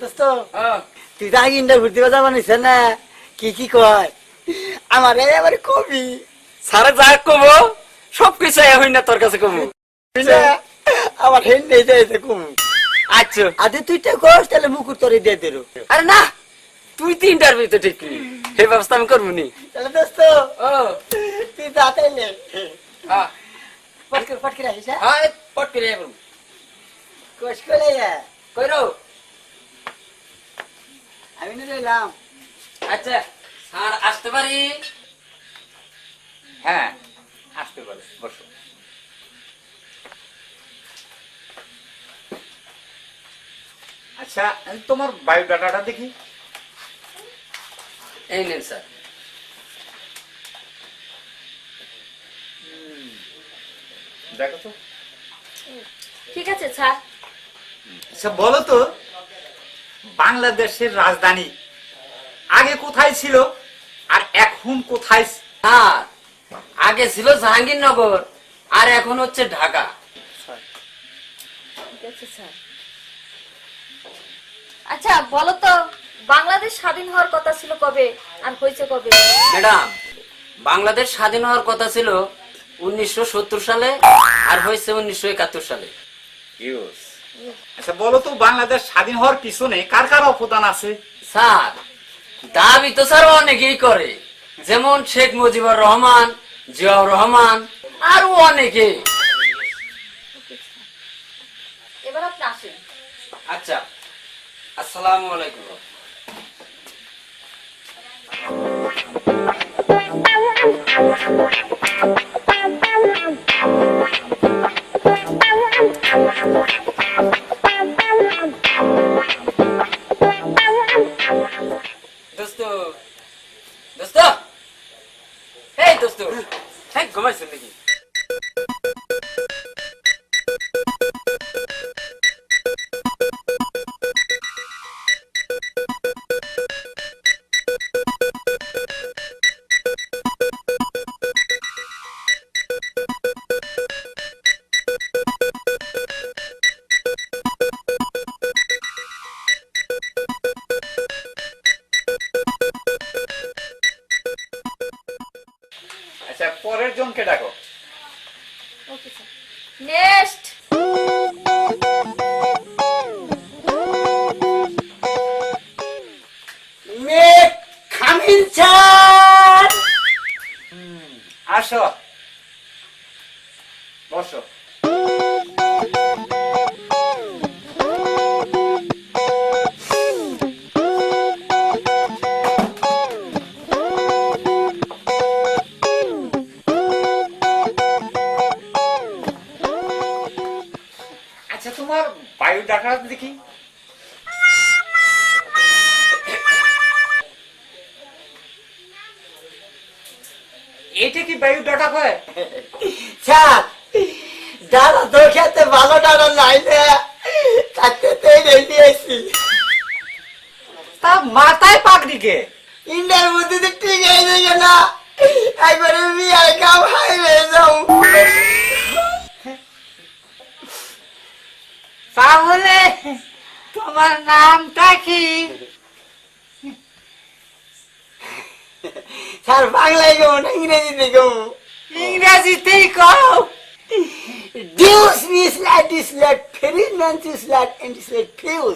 দোস্ত তুই তো আগে ইন্টার ঘুরতে যাবা নিস না কি কয় আমার এবার কবি সারা যা কব সবকিছু হই না তোর কাছে কব আমার হেন নেই যাইতে কম আচ্ছা আদে তুই তো কস তাহলে মুকুর তোরে দিয়ে দেরো আরে না তুই তো ইন্টারভিউ তো ঠিক এই ব্যবস্থা আমি করবো নি তাহলে দোস্ত তুই তো আতাইলে পটকে রাখিস হ্যাঁ পট করে করবো কস করে কইরো আমি না রইলাম আচ্ছা স্যার আসতে পারি হ্যাঁ আসতে পারে বসো আচ্ছা তোমার বায়োডাটাটা দেখি এই নেন স্যার দেখো তো ঠিক আছে স্যার। আচ্ছা বলো তো বাংলাদেশের রাজধানী আগে কোথায় ছিল আর এখন কোথায়? হ্যাঁ আগে ছিল জাহাঙ্গীরনগর আর এখন হচ্ছে ঢাকা। ঠিক আছে স্যার। আচ্ছা বলো তো বাংলাদেশ স্বাধীন হওয়ার কথা ছিল কবে আর হয়েছে কবে? ম্যাডাম বাংলাদেশ স্বাধীন হওয়ার কথা ছিল 1970 সালে আর হয়েছে 1971 সালে। আচ্ছা বলো তো বাংলাদেশ স্বাধীন হওয়ার পিছনে কার কার অবদান আছে? স্যার দাবি তো স্যার অনেকেই করে, যেমন শেখ মুজিবুর রহমান, জিয়াউর রহমান আরো অনেকে। এবার আপনি আসেন। আচ্ছা আসসালামু আলাইকুম। দোস্ত দোস্ত এই দোস্ত হ্যাঁ ঘুমাইছেন নাকি? আচ্ছা পরের জনকে ডাকো। Okay sir. নেক্সট। মে খামিন স্যার আসো বসো। আচ্ছা তোমার বায়োডাটা দেখি। এটা কি বায়োডাটা হয়? স্যার ডালা তো খেতে ভালো ডালা নাই না তাতে রেডি আছি তা মাথায় পাগড়ি কে? ইন্ডিয়ার মধ্যে তো ঠিক হয়ে যাবে না একবারে বিয়ার কাম হাই হয়ে যাও তাহলে তোমার নামটা কি? স্যার বাংলায় গো না ইংরেজিতে গো ইংরেজিতেই কও। Deuce miss light this light ferris man this light and this light fuse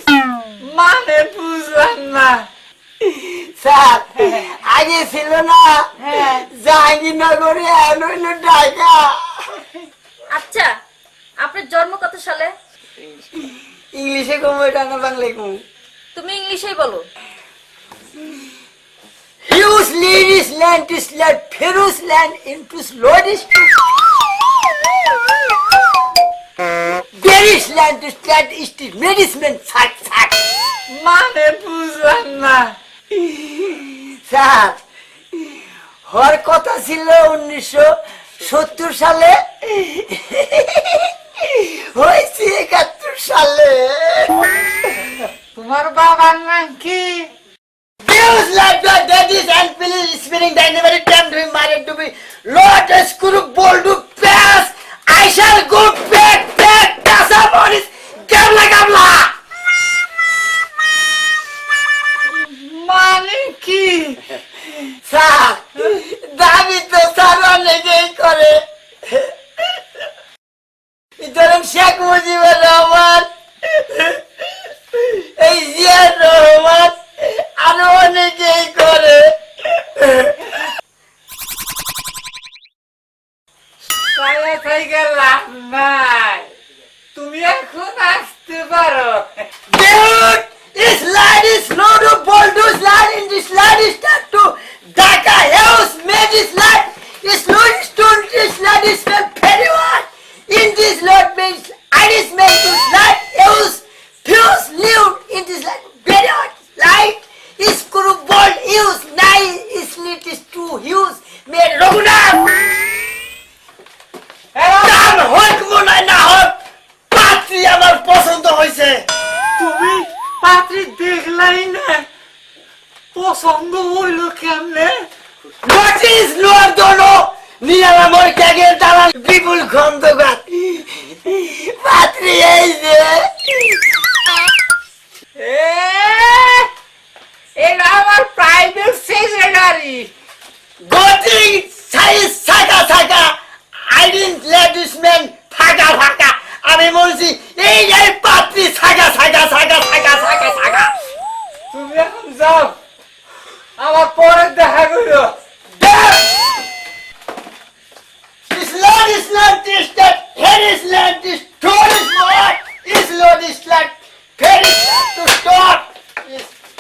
মানে বুঝলাম না। স্যার আগে ছিল না জাহাঙ্গীরনগরে হইল ঢাকা আচ্ছা আপনার জন্ম কত সালে? ইংলিশে কম এটা না বাংলায় কম তুমি ইংলিশেই বলো। Huge ladies land is land, Pharaoh's land into Lordis. There is land is land is the medicine fact. মানে বুঝলাম না। স্যার হওয়ার কথা ছিল 1970 সালে হয়েছে 71 সালে। তোমার বাবার নাম কি? Deus like the daddies and police spinning dynamite time to be married to be Lord Skuru bold to pass. I shall go back, Casa Morris, Gamla. পছন্দ হইল কেমনে? নোটিস নোয়ার জন্য নিরাময় ত্যাগের দালাল বিপুল খন্দকার পাত্রী এই যে এটা আমার প্রাইভেট সেক্রেটারি। গোটিং সাইজ ছাকা ছাকা আইডিন লেডিসম্যান ফাঁকা ফাঁকা আমি বলছি এই যে পাত্রী ছাকা ছাকা ছাকা ছাকা ছাকা ছাকা তুমি এখন যাও, আমার পরে দেখা করো। This Lord is not this, that head is not this, throne is not, this Lord is not, head is not to stop.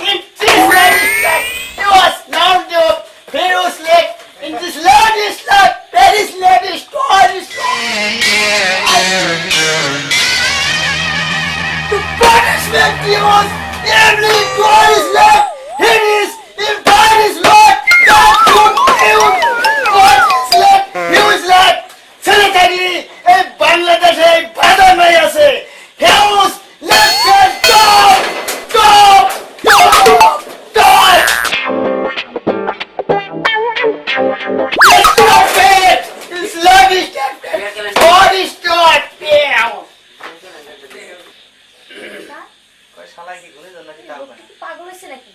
In this Lord is not, it was now the Pharaoh's leg, in this Lord is not, that is not, this God is not. The punishment he was, every God is not, it is, in God is Lord, God took him, God is not, he was not. ছেলে থাকলে এই বাংলাদেশে বাদামাই আছে হেউস let's go go go go Stop it! This love is God is not there. শালা কি ঘুরে যান নাকি তাও না? পাগল হয়েছে নাকি?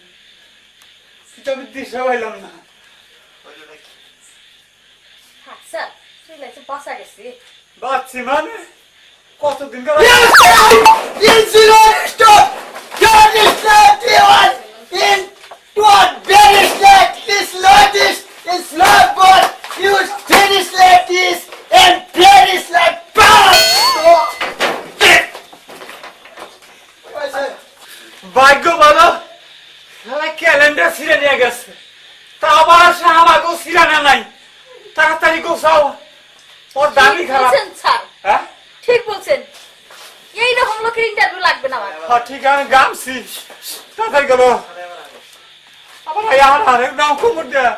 আমি দিশা পাইলাম না। হ্যাঁ স্যার চলে বাসা গেছে। বাচ্চি মানে কতদিন ধরে Yes, Lord, stop! God is not the one in what bed is like this Lord is Lord God. You finish like this and bed is like power. ভাগ্য ভালো, শালা ক্যালেন্ডার ছিঁড়ে নিয়ে গেছে। তা আবার আসে আমাকেও ছিঁড়ানো নাই। তাড়াতাড়ি গোছাও, ওর দামি খারাপ। বলছেন স্যার, হ্যাঁ ঠিক বলছেন। এই রকম লোকের ইন্টারভিউ লাগবে না আমার। হ্যাঁ ঠিক আছে, গামছি তাড়াতাড়ি গেল। আবার আমার আরেক নাম কুমুর দেয়া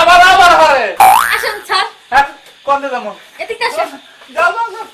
আবার আবার হারে। আসেন স্যার, হ্যাঁ কোন যাবো? এদিকে আসেন। যাও যাও যাও।